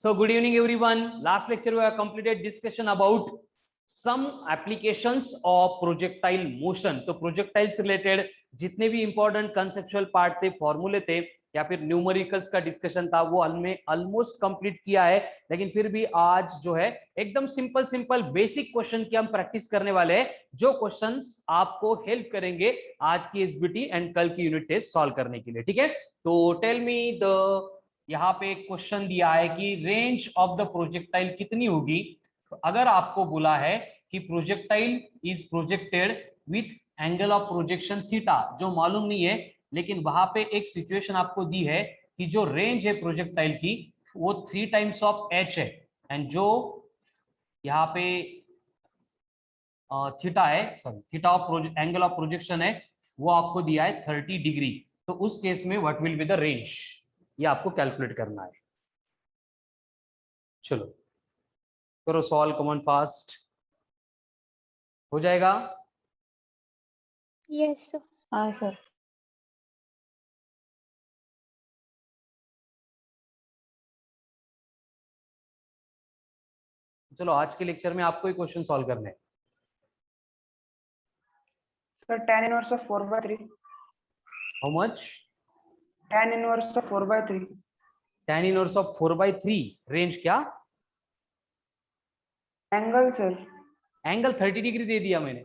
So good evening everyone. Last lecture we have completed discussion about some applications of projectile motion. तो projectile से related जितने भी important conceptual part थे, formula थे या फिर न्यूमेरिकल्स का डिस्कशन था वो हमने ऑलमोस्ट कंप्लीट किया है, लेकिन फिर भी आज जो है एकदम सिंपल सिंपल बेसिक क्वेश्चन की हम प्रैक्टिस करने वाले हैं, जो क्वेश्चंस आपको हेल्प करेंगे आज की एसबीटी एंड कल की यूनिट टेस्ट सॉल्व करने के लिए। ठीक है, तो टेल मी द, यहाँ पे एक क्वेश्चन दिया है कि रेंज ऑफ द प्रोजेक्टाइल कितनी होगी अगर आपको बोला है कि projectile is projected with angle of projection theta, जो मालूम नहीं है, लेकिन वहां पे एक सिचुएशन आपको दी है कि जो रेंज है प्रोजेक्टाइल की वो 3 टाइम्स ऑफ एच है, एंड जो यहाँ पे थीटा है, sorry theta of angle of projection है वो आपको दिया है 30 डिग्री। तो उस केस में what will be the range, ये आपको कैलकुलेट करना है। चलो करो सॉल्व, कम ऑन फास्ट, हो जाएगा? Yes sir. हाँ सर। चलो आज के लेक्चर में आपको ही क्वेश्चन सॉल्व करने हैं। Sir, tan inverse of 4/3. How much? Tan inverse of 4/3. tan inverse of 4/3, range क्या? Angle sir. एंगल 30 डिग्री दे दिया मैंने,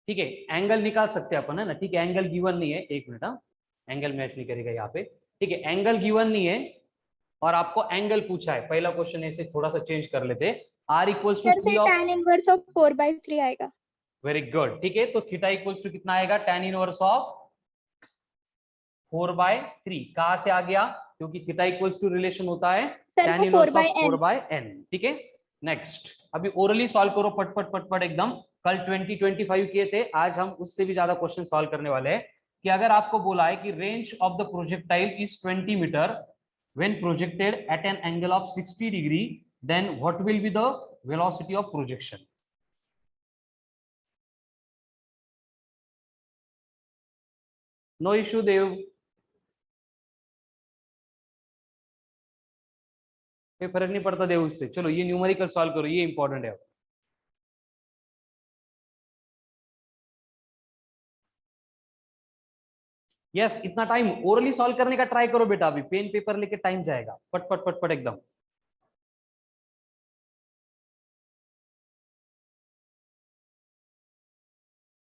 ठीक है, एंगल निकाल सकते हैं अपन, है ना? ठीक है, एंगल गिवन नहीं है, एक मिनट, हाँ एंगल मैच नहीं करेगा यहाँ पे, ठीक है, एंगल गिवन नहीं है और आपको एंगल पूछा है। पहला क्वेश्चन ऐसे थोड़ा सा चेंज कर लेते, r equals to 3 of tan inverse of 4/3 आएगा। वेरी गुड, ठीक है, तो थीटा इक्वल्स टू कितना आएगा? tan इनवर्स ऑफ 4/3 कहां से आ गया? क्योंकि थीटा इक्वल्स टू रिलेशन होता है tan इनवर्स ऑफ 4/n। ठीक है, नेक्स्ट अभी ओरली सॉल्व करो फटफट फटफट एकदम। कल 20-25 किए थे, आज हम उससे भी ज्यादा क्वेश्चन सॉल्व करने वाले हैं। कि अगर आपको बोला है कि range of the projectile is 20 metre when projected at an angle of 60 degree, then what will be the velocity of projection? No issue Dev, कोई फर्क नहीं पड़ता देव उससे। चलो ये न्यूमेरिकल सॉल्व करो, ये इंपॉर्टेंट है। यस, इतना टाइम ओरली सॉल्व करने का ट्राई करो बेटा, अभी पेन पेपर लेके टाइम जाएगा, पट पट पट पट एकदम।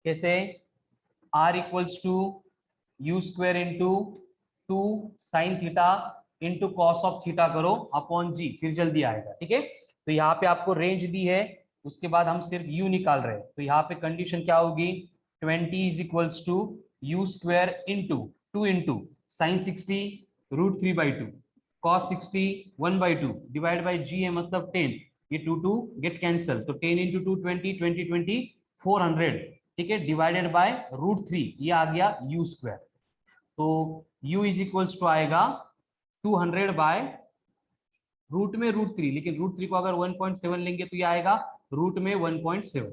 कैसे? r equals to u square into 2 sine theta into cos of theta करो अपॉन जी, फिर जल्दी आएगा। ठीक है, तो यहाँ पे आपको रेंज दी है, उसके बाद हम सिर्फ u निकाल रहे हैं, तो यहाँ पे कंडीशन क्या होगी? 20 is equals to u square into 2 into sine 60 √3/2 cos 60 1/2 divide by g है मतलब 10, ये 2 गेट कैंसल, तो 10 इंटू 2 20 20 20 400, ठीक है, डिवाइडेड बाय √3, ये आ गया u स्क्वायर। तो u इज इक्वल्स टू आएगा 200 बाय रूट में √3, लेकिन √3 को अगर 1.7 लेंगे तो ये आएगा रूट में 1.7।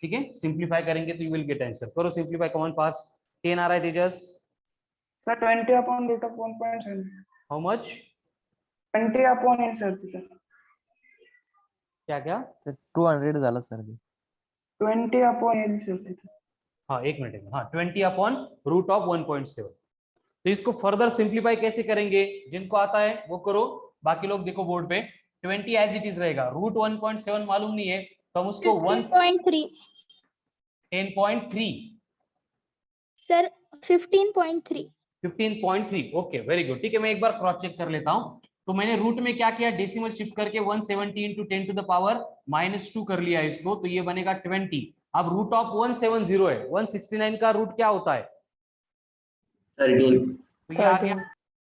ठीक है, सिंप्लीफाई करेंगे तो यू विल गेट आंसर। करो सिंप्लीफाई, कम ऑन फास्ट। 10 आ रहा है तेजस? Sir, 20 upon root of 1.7. How much? 20 upon n sir. क्या क्या? 200 झालं सर ते. 20 upon n sir. हाँ एक मिनट, हाँ 20 अपॉन रूट ऑफ 1.7। तो इसको फर्दर सिंप्लीफाई कैसे करेंगे? जिनको आता है वो करो, बाकी लोग देखो बोर्ड पे 20 एज इट इज रहेगा, रूट 1.7 मालूम नहीं है तो हम उसको 15.3 10.3 सर 15.3 15.3, ओके वेरी गुड। ठीक है, मैं एक बार क्रॉस चेक कर लेता हूँ। तो मैंने रूट में क्या किया, डेसिमल शिफ्ट करके 170 इंटू 10 टू द पावर -2 कर लिया इसको, तो ये बनेगा 20। अब रूट ऑफ 170 है, 169 का रूट क्या होता है? 13। तो ये आ गया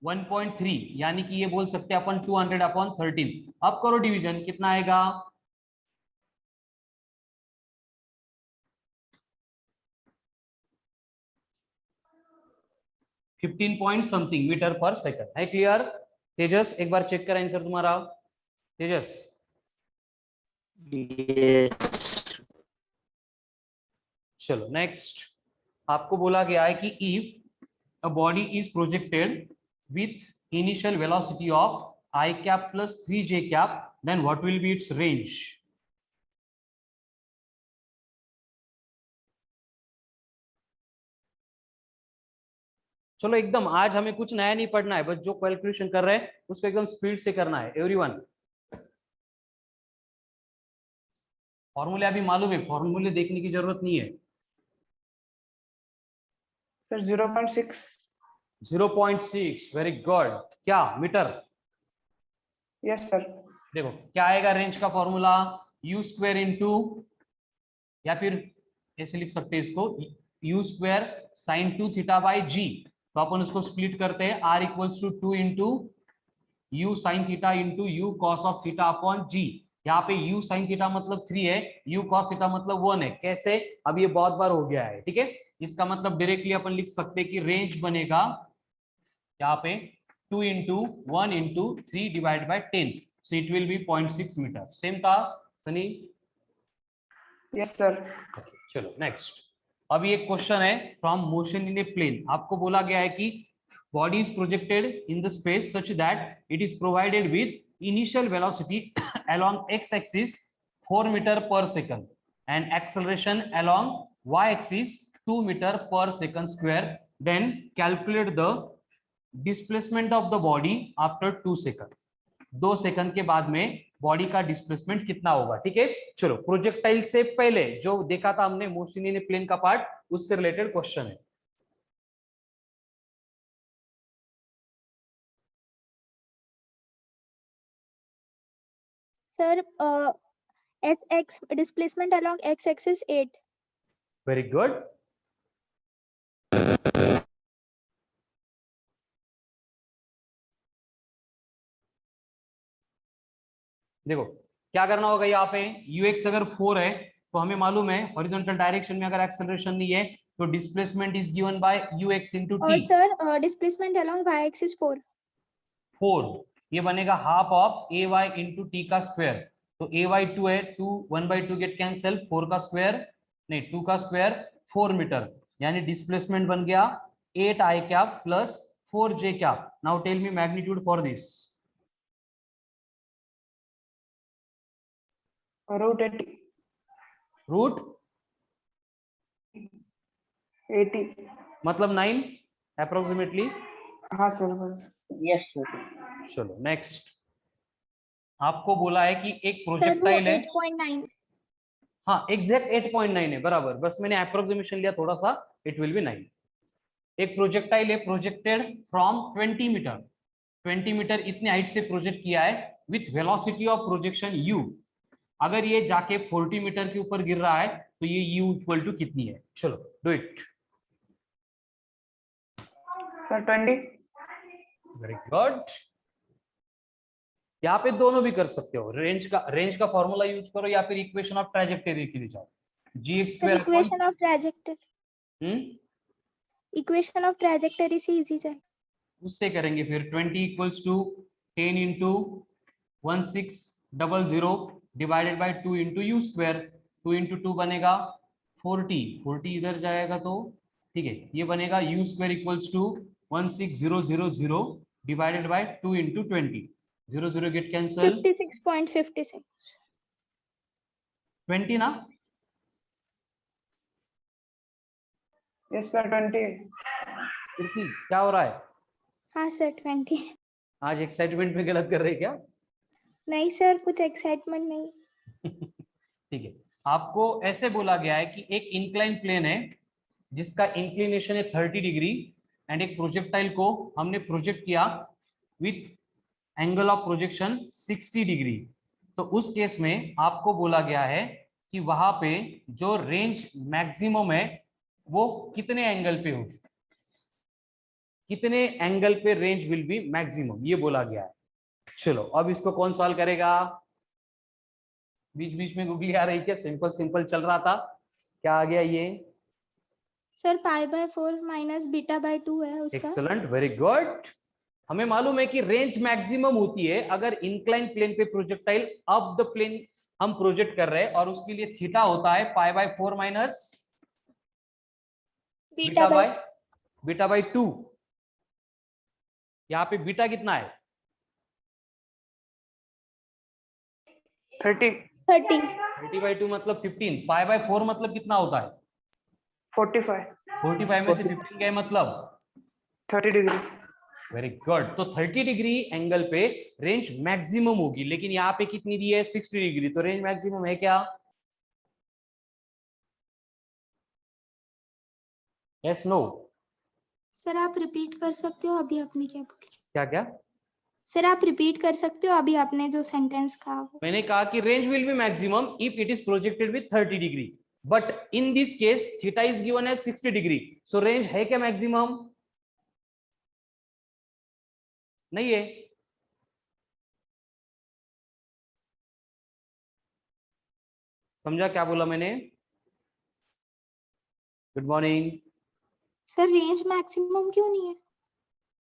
1.3, यानी कि ये बोल सकते हैं अपन 200 अपॉन 13। अब करो डिवीजन, कितना आएगा? Fifteen point something metre per second है। क्लियर? तेजस एक बार चेक कर आंसर तुम्हारा, तेजस। चलो नेक्स्ट, आपको बोला गया है कि if a body is projected with initial velocity of I cap plus 3j cap, then what will be its range? चलो एकदम आज हमें कुछ नया नहीं पढ़ना है, बस जो कैलकुलेशन कर रहे हैं उसको एकदम स्पीड से करना है एवरीवन। फॉर्मूले अभी मालूम है, फॉर्मूले देखने की जरूरत नहीं है। सर 0.6। 0.6 very good. क्या मीटर? Yes sir. देखो क्या आएगा रेंज का फॉर्मूला, यू स्क्वायर इंटू, या फिर ऐसे लिख सकते हैं इसको, u square sine 2 theta by g. तो अपन उसको स्प्लिट करते हैं, R equals to 2 into u sine theta into u cos of theta upon g. यहाँ पे यू साइन थीटा मतलब 3 है, यू कॉस थीटा मतलब 1 है। कैसे? अब ये बहुत बार हो गया है, ठीक है। इसका मतलब डायरेक्टली अपन लिख सकते हैं कि रेंज बनेगा यहाँ पे 2 into 1 into 3 divide by 10, so it will be 0.6 metre. Same था सनी? Yes sir. चलो नेक्स्ट। अब ये क्वेश्चन है from motion in a plane. आपको बोला गया है कि body is projected in the space such that it is provided with initial velocity along x axis 4 metre per second and acceleration along y axis 2 metre per second square, then calculate the displacement of the body after 2 second. 2 second के बाद में body का displacement कितना होगा, ठीक है। चलो projectile से पहले जो देखा था हमने मोशन इन ए प्लेन का पार्ट, उससे रिलेटेड क्वेश्चन है। Sir x displacement along x axis 8। Very good. देखो क्या करना होगा, यहाँ पे ux अगर 4 है तो हमें मालूम है हॉरिजॉन्टल डायरेक्शन में अगर एक्सेलरेशन नहीं है तो displacement is given by ux into और t। Sir displacement along y axis 4। 4 ये बनेगा half of ay into T का स्क्वायर। तो ay 2 है, 2 1/2 गेट कैंसिल, 4 का स्क्वायर नहीं 2 का स्क्वायर 4 मीटर, यानी डिस्प्लेसमेंट बन गया 8 i cap plus 4 j cap. Now tell me magnitude for this. Root 80। Root 80। मतलब 9 अप्रोक्सीमेटली। हाँ सर। Yes sir. चलो नेक्स्ट। आपको बोला है कि एक सर वो प्रोजेक्टाइल है, 8.9। हाँ एग्जैक्ट 8.9 है बराबर, बस मैंने अप्रोक्सीमेशन लिया थोड़ा सा, इट विल बी 9। एक प्रोजेक्टाइल है प्रोजेक्टेड फ्रॉम 20 मीटर, 20 मीटर इतने हाइट से प्रोजेक्ट किया है with velocity of projection u। अगर ये जाके 40 मीटर के ऊपर गिर रहा है तो ये u इक्वल टू कितनी है? चलो do it. Sir 20। Very good. यहाँ पे दोनों भी कर सकते हो, रेंज का फॉर्मूला यूज करो या फिर इक्वेशन ऑफ ट्रैजेक्टरी के लिए जाओ। gx sir square equation of trajectory, equation of trajectory से इजी है। उससे करेंगे फिर 20 equals to 10 into 1600 divided by 2 into u square. 2 into 2 बनेगा 40 इधर जाएगा तो ठीक है, ये बनेगा u square equals to 16000 divided by 2 into 20। 0 get cancel, 56.56। 20 ना। Yes sir 20। कीर्ति क्या हो रहा है हाँ सर 20। आज? एक्साइटमेंट में गलत कर रहे क्या? नहीं सर कुछ एक्साइटमेंट नहीं। ठीक है, आपको ऐसे बोला गया है कि एक इंक्लाइन प्लेन है जिसका इंक्लिनेशन है 30 डिग्री एंड एक प्रोजेक्टाइल को हमने प्रोजेक्ट किया with angle of projection 60 degree. तो उस केस में आपको बोला गया है कि वहां पे जो रेंज मैक्सिमम है वो कितने एंगल पे होगी, कितने एंगल पे रेंज विल बी मैक्सिमम, ये बोला गया है। चलो अब इसको कौन सॉल्व करेगा? बीच बीच में गूगली आ रही क्या? सिंपल सिंपल चल रहा था, क्या आ गया ये? सर π/4 माइनस β/2 है उसका। Excellent, very good. हमें मालूम है कि रेंज मैक्सिमम होती है अगर इंक्लाइन प्लेन पे प्रोजेक्टाइल अप द प्लेन हम प्रोजेक्ट कर रहे हैं, और उसके लिए थीटा होता है π/4 माइनस बीटा बाई 2। यहाँ पे बीटा कितना है? 30 30 30/2 मतलब 15, π/4 मतलब कितना होता है? 45 45 में से 15 गए मतलब 30 डिग्री। Very good. तो 30 डिग्री एंगल पे रेंज मैक्सिमम होगी, लेकिन यहाँ पे कितनी दी है? 60 डिग्री। तो रेंज मैक्सिमम है क्या? Yes no? सर आप रिपीट कर सकते हो, अभी आपने क्या बोला? क्या क्या? सर आप रिपीट कर सकते हो, अभी आपने जो सेंटेंस कहा वो? मैंने कहा कि range will be maximum if it is projected with 30 degree, but in this case theta is given as 60 degree. So range है क्या मैक्सिमम? नहीं है। समझा क्या बोला मैंने? Good morning. Sir range maximum क्यों नहीं है?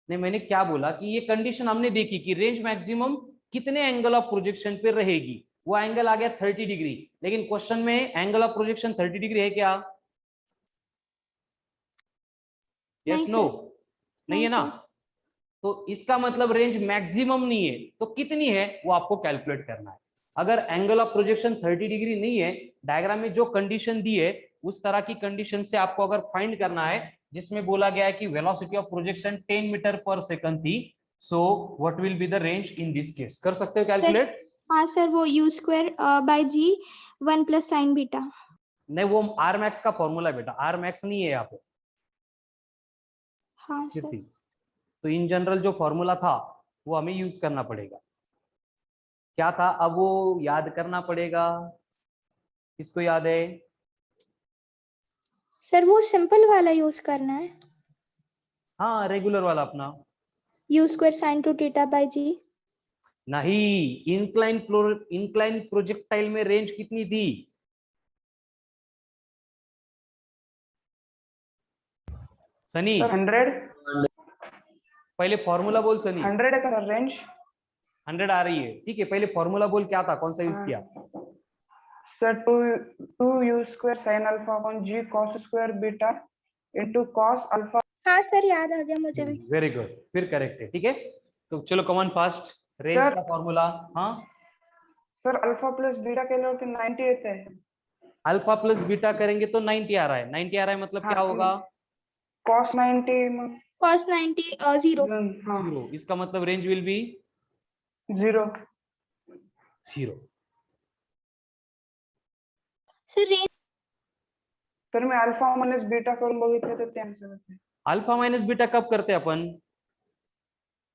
नहीं, मैंने क्या बोला कि ये कंडीशन हमने देखी कि रेंज मैक्सिमम कितने एंगल ऑफ प्रोजेक्शन पे रहेगी। वो एंगल आ गया 30 डिग्री, लेकिन क्वेश्चन में एंगल ऑफ प्रोजेक्शन 30 डिग्री है क्या? यस नहीं नो? सर। नहीं है नहीं ना? सर। तो इसका मतलब रेंज मैक्सिमम नहीं है, तो कितनी है वो आपको कैलकुलेट करना है। अगर एंगल ऑफ प्रोजेक्शन 30 डिग्री नहीं है, डायग्राम में जो कंडीशन दी है उस तरह की कंडीशन से आपको अगर फाइंड करना है, जिसमें बोला गया है कि velocity of projection 10 metre per second थी, so what will be the range in this case? कर सकते हो कैलकुलेट? हाँ सर, वो u² / g 1 + sin बीटा। नहीं, वो आर मैक्स का फॉर्मूला है बेटा, आर मैक्स नहीं है यहाँ पे हाँ सर। कीर्ति। तो इन जनरल जो फॉर्मूला था वो हमें यूज करना पड़ेगा। क्या था अब वो याद करना पड़ेगा। किसको याद है? सर वो सिंपल वाला यूज करना है, हाँ, रेगुलर वाला अपना। u² sin 2θ/g। नहीं, इंक्लाइन प्रोजेक्टाइल में रेंज कितनी थी? सनी, सर 100 पहले फॉर्मूला बोल सनी। 100 है सर रेंज। 100 आ रही है, ठीक है। पहले फॉर्मूला बोल, क्या था, कौन सा यूज किया? Sir 2u² sin alpha upon g cos² beta into cos alpha. हाँ सर, याद आ गया मुझे भी। वेरी गुड, फिर करेक्ट है, ठीक है। तो चलो कमान फास्ट, रेंज सर का फॉर्मूला। हाँ, सर अल्फा प्लस बीटा के लिए होते 90 होते हैं। अल्फा प्लस बीटा करेंगे तो 90 आ रहा है। 90 आ रहा है मतलब हाँ क्या होगा? cos 90 cos 90 0। हाँ 0। इसका मतलब range will B 0। 0। Sir range sir मैं अल्फा माइनस बीटा करून बघितले तर ते आन्सर होते। अल्फा माइनस बीटा कब करते हैं अपन?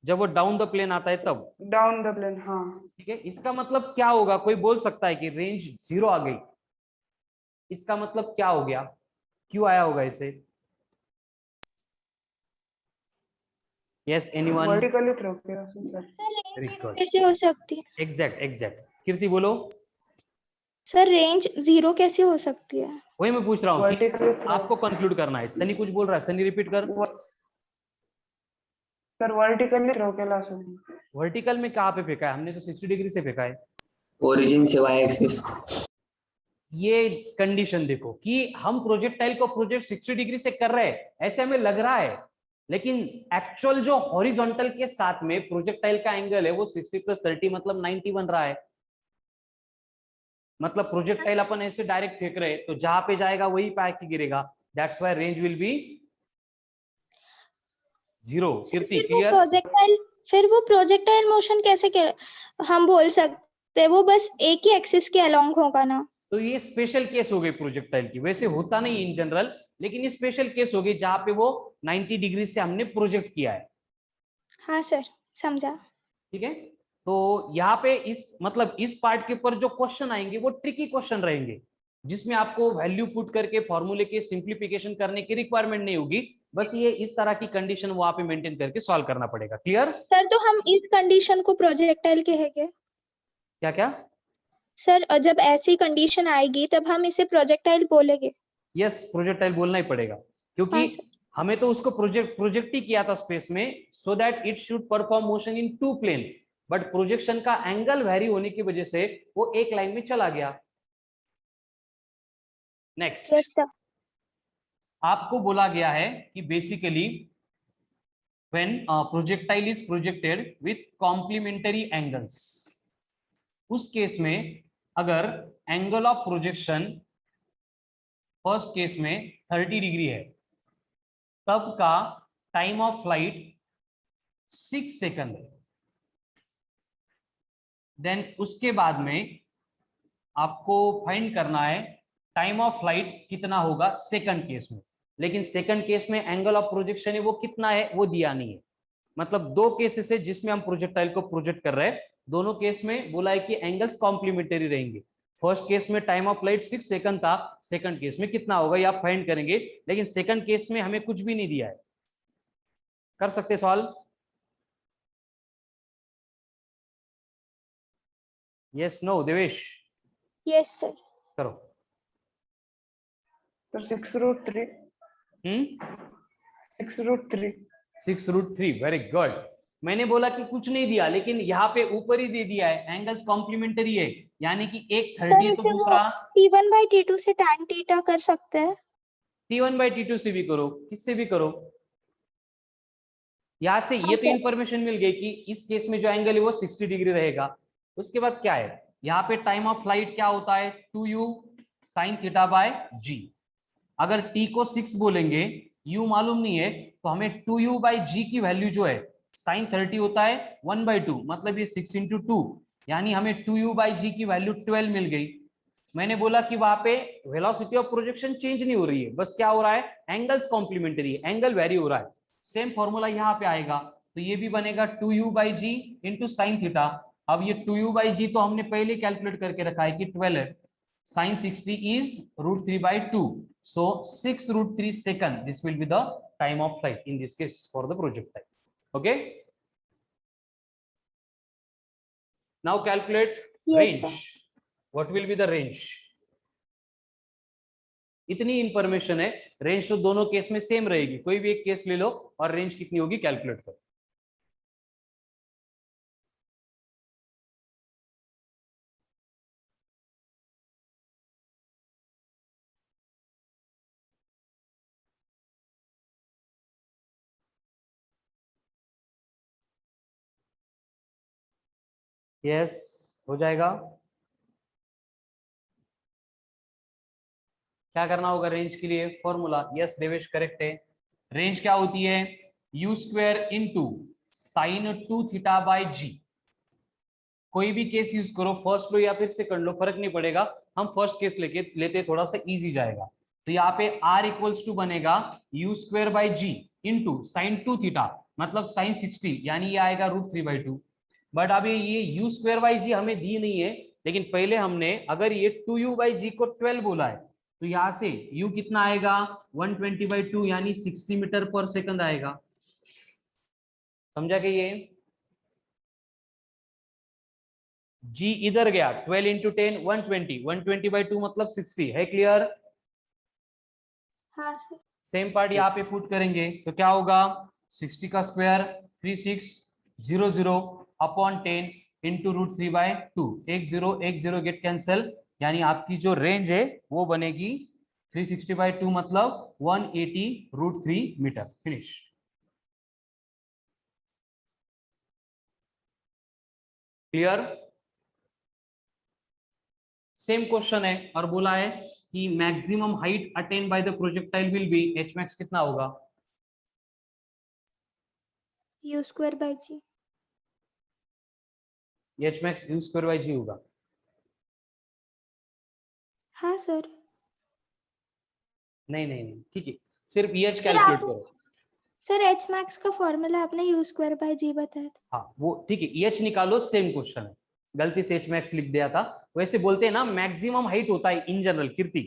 जब वो डाउन द प्लेन आता है तब, डाउन द प्लेन हाँ। ठीक है। इसका मतलब क्या होगा? कोई बोल सकता है कि रेंज 0 आ गई, इसका मतलब क्या हो गया? क्यों आया होगा इसे? Yes anyone? वर्टिकली थ्रो किया सर। रेंज वेरी 0 गुड, कैसे हो सकती है? एग्जैक्ट। कीर्ति बोलो। सर रेंज 0 कैसे हो सकती है? वही मैं पूछ रहा हूँ कि वर्टिकली थ्रो आपको कंक्लूड करना है। सनी कुछ बोल रहा है, सनी रिपीट कर। सर वर्टिकली थ्रो केला सर। वर्टिकल में कहाँ पे फेंका है? हमने तो 60 डिग्री से फेंका है। ओरिजिन से वाई एक्सिस। ये कंडीशन देखो कि हम प्रोजेक्टाइल को प्रोजेक्ट 60 डिग्री से कर रहे हैं, ऐसे हमें लग रहा है, लेकिन एक्चुअल जो हॉरिजॉन्टल के साथ में प्रोजेक्टाइल का एंगल है वो 60 + 30 मतलब 90 बन रहा है। मतलब प्रोजेक्टाइल अपन ऐसे डायरेक्ट फेंक रहे हैं तो जहां पे जाएगा वही पे आके गिरेगा। That's why range will B 0। Kirti clear? फिर वो प्रोजेक्टाइल मोशन कैसे हम बोल सकते हैं? वो बस एक ही एक्सिस के अलोंग होगा ना? तो ये स्पेशल केस हो गई प्रोजेक्टाइल की, वैसे होता नहीं इन जनरल, लेकिन ये स्पेशल केस हो गई जहां पे वो 90 डिग्री से हमने प्रोजेक्ट किया है। हाँ सर, समझा। ठीक है। तो यहाँ पे इस मतलब इस पार्ट के ऊपर जो क्वेश्चन आएंगे वो ट्रिकी क्वेश्चन रहेंगे, जिसमें आपको वैल्यू पुट करके फॉर्मूले के सिंप्लीफिकेशन करने की रिक्वायरमेंट नहीं होगी। बस ये इस तरह की कंडीशन वहां पे मेंटेन करके सॉल्व करना पड़ेगा। क्लियर? सर तो हम इस कंडीशन को प्रोजेक्टाइल कहेंगे? क्या क्या? सर जब ऐसी कंडीशन आएगी तब हम इसे प्रोजेक्टाइल बोलेंगे? यस, प्रोजेक्टाइल बोलना ही पड़ेगा, क्योंकि हाँ सर। हमें तो उसको प्रोजेक्ट ही किया था स्पेस में, so that it should perform motion in 2 plane, but projection का एंगल वेरी होने की वजह से वो एक लाइन में चला गया। Next, yes sir. आपको बोला गया है कि basically when projectile is projected with complementary angles, उस केस में अगर angle of projection first case में 30 डिग्री है, तब का टाइम ऑफ फ्लाइट 6 सेकंड है। देन उसके बाद में आपको फाइंड करना है टाइम ऑफ फ्लाइट कितना होगा सेकंड केस में। लेकिन सेकंड केस में एंगल ऑफ प्रोजेक्शन है वो कितना है वो दिया नहीं है। मतलब दो केसेस है जिसमें हम प्रोजेक्टाइल को प्रोजेक्ट कर रहे हैं, दोनों केस में बोला है कि एंगल्स कॉम्प्लीमेंटरी रहेंगे। फर्स्ट केस में टाइम ऑफ फ्लाइट 6 सेकंड था, सेकंड केस में कितना होगा ये आप फाइंड करेंगे। लेकिन सेकंड केस में हमें कुछ भी नहीं दिया है। कर सकते solve? Yes no Devesh? Yes sir. करो। तो 6√3 6√3 6√3 वेरी गुड। मैंने बोला कि कुछ नहीं दिया, लेकिन यहाँ पे ऊपर ही दे दिया है, एंगल्स कॉम्प्लीमेंटरी है, यानी कि एक 30 है तो दूसरा T1/T2 से tan थीटा कर सकते हैं। T1/T2 से भी करो, किससे भी करो। यहाँ से ये तो Okay. इंफॉर्मेशन मिल गई कि इस केस में जो एंगल है वो 60 डिग्री रहेगा। उसके बाद क्या है, यहाँ पे टाइम ऑफ फ्लाइट क्या होता है 2u sin θ/g। अगर t को 6 बोलेंगे, u मालूम नहीं है, तो हमें 2u/g की वैल्यू जो है sin 30 होता है 1/2, मतलब ये 6 × 2, यानी हमें 2u/g की वैल्यू 12 मिल गई। मैंने बोला कि वहां पे वेलोसिटी ऑफ प्रोजेक्शन चेंज नहीं हो रही है, बस क्या हो रहा है एंगल्स कॉम्प्लीमेंटरी है, एंगल वेरी हो रहा है। सेम फॉर्मूला यहाँ पे आएगा, तो ये भी बनेगा 2u/g इंटू साइन थीटा। अब ये 2u/g तो हमने पहले कैलकुलेट करके रखा है कि 12 है, sin 60 is √3/2, so 6√3 second this will be the time of flight in this case for the projectile. Okay, now calculate Yes, range. sir. What will be the range? इतनी इंफॉर्मेशन है, रेंज तो दोनों case में same रहेगी, कोई भी एक case ले लो और रेंज कितनी होगी कैलकुलेट करो। यस हो जाएगा। क्या करना होगा रेंज के लिए, फॉर्मूला। यस देवेश करेक्ट है। रेंज क्या होती है u² इंटू साइन 2θ/g। कोई भी केस यूज करो, फर्स्ट लो या फिर सेकंड लो, फर्क नहीं पड़ेगा, हम फर्स्ट केस लेते थोड़ा सा इजी जाएगा। तो यहाँ पे r इक्वल्स टू बनेगा u²/g इंटू साइन 2θ, मतलब साइन 60, यानी ये आएगा √3/2। बट अभी ये u²/g हमें दी नहीं है, लेकिन पहले हमने अगर ये 2u/g को 12 बोला है, तो यहाँ से u कितना आएगा 120/2, यानी 60 मीटर पर सेकंड आएगा। समझा कि ये g इधर गया, 12 × 10 120, 120/2 मतलब 60 है। क्लियर? हाँ सर। सेम पार्ट यहाँ पे पुट करेंगे तो क्या होगा 60 का square 3600 upon 10 into √3/2, 10 get cancel, यानी आपकी जो रेंज है वो बनेगी 360/2 मतलब 180√3 metre. Finish. Clear? Same question है और बोला है कि maximum height attain by the projectile will be, h max कितना होगा u²/g। एच मैक्स u²/g होगा। हाँ सर। नहीं ठीक है, सिर्फ EH कैलकुलेट करो। सर एच मैक्स का फॉर्मूला आपने u²/g बताया था। हाँ वो ठीक है, EH निकालो, सेम क्वेश्चन है, गलती से H मैक्स लिख दिया था। वैसे बोलते हैं ना मैक्सिमम हाइट होता है इन जनरल कीर्ति,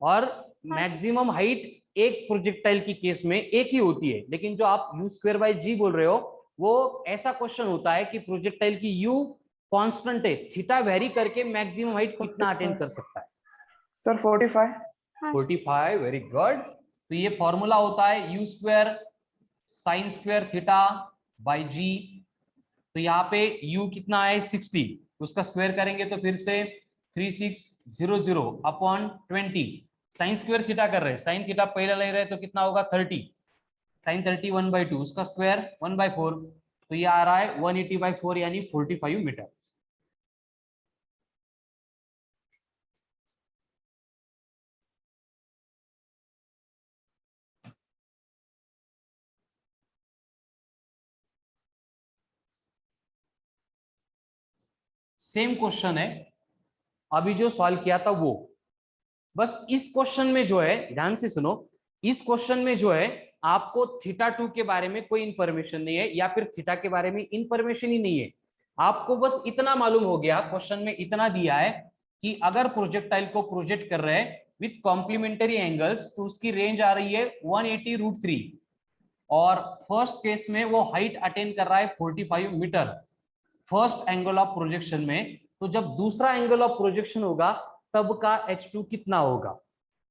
और मैक्सिमम हाइट एक प्रोजेक्टाइल की केस में एक ही होती है, लेकिन जो आप u²/g बोल रहे हो वो ऐसा क्वेश्चन होता है कि प्रोजेक्टाइल की u कांस्टेंट है, थीटा वेरी करके मैक्सिमम हाइट कितना अटेन कर सकता है। सर 45। 45 very good. तो ये फॉर्मूला होता है u² sin² θ/g। तो यहाँ पे u कितना है 60, उसका स्क्वायर करेंगे तो फिर से 3600 अपॉन 20, sin² थीटा कर रहे हैं, sin थीटा पहले ले रहे हैं तो कितना होगा 30, sin 30 1/2, उसका स्क्वायर 1/4, तो ये आ रहा है 180/4 यानी 45 मीटर। सेम क्वेश्चन है अभी जो सॉल्व किया था वो, बस इस क्वेश्चन में जो है, ध्यान से सुनो, इस क्वेश्चन में जो है आपको थीटा 2 के बारे में कोई इंफॉर्मेशन नहीं है, या फिर थीटा के बारे में इंफॉर्मेशन ही नहीं है। आपको बस इतना मालूम हो गया, क्वेश्चन में इतना दिया है कि अगर प्रोजेक्टाइल को प्रोजेक्ट कर रहे हैं विथ कॉम्प्लीमेंटरी एंगल्स तो उसकी रेंज आ रही है 180√3, और फर्स्ट केस में वो हाइट अटेन कर रहा है 45 metre first angle of projection में। तो जब दूसरा एंगल ऑफ प्रोजेक्शन होगा तब का H2 कितना होगा।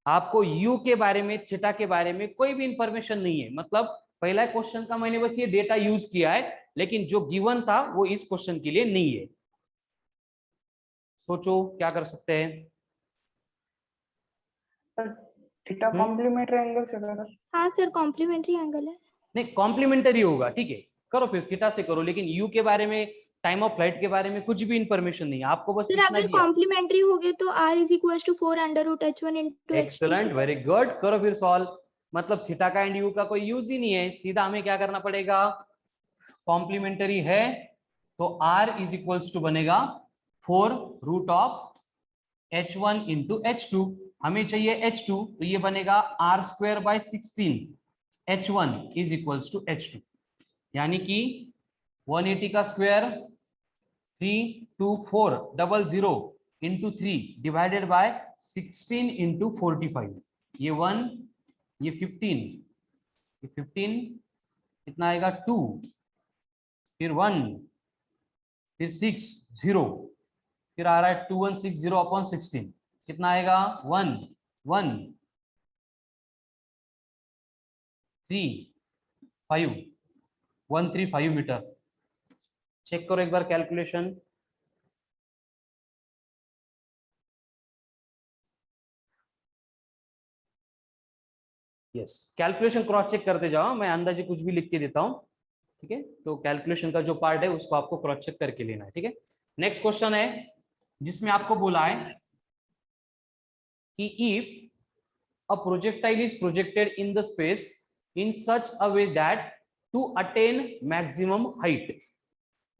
आपको U के बारे में, थीटा के बारे में कोई भी इंफॉर्मेशन नहीं है, मतलब पहला क्वेश्चन का मैंने बस ये डेटा यूज किया है, लेकिन जो गिवन था वो इस क्वेश्चन के लिए नहीं है। सोचो क्या कर सकते हैं। सर थीटा कॉम्प्लीमेंट्री एंगल से सर। हाँ सर, कॉम्प्लीमेंट्री एंगल है। नहीं, कॉम्प्लीमेंटरी होगा, ठीक है, करो फिर थीटा से करो, लेकिन यू के बारे में, टाइम ऑफ फ्लाइट के बारे में कुछ भी इंफॉर्मेशन नहीं है, आपको बस सर इतना अगर दिया। कॉम्प्लीमेंट्री हो गए तो r is equal to 4√h1 into h2। Excellent, very good, करो फिर सॉल्व। मतलब थीटा का एंड यू का कोई यूज ही नहीं है, सीधा हमें क्या करना पड़ेगा, कॉम्प्लीमेंटरी है तो r इज इक्वल्स टू बनेगा 4√h1 into h2। हमें चाहिए h2, तो ये बनेगा r²/16 h1 is equals to h2, यानी कि 180 का square 32400 into 3 divided by 16 into 45, ये 1, ये 15, ये 15 कितना आएगा 2, फिर 1, फिर 6 0, फिर आ रहा है 2160/16 कितना आएगा 1 1 3 5 135 मीटर। चेक करो एक बार calculation. Yes, calculation cross check करते जाओ, मैं अंदाजे कुछ भी लिख के देता हूं, ठीक है। तो कैलकुलेशन का जो पार्ट है उसको आपको क्रॉस चेक करके लेना है, ठीक है। नेक्स्ट क्वेश्चन है जिसमें आपको बोला है कि if a projectile is projected in the space in such a way that to attain maximum height,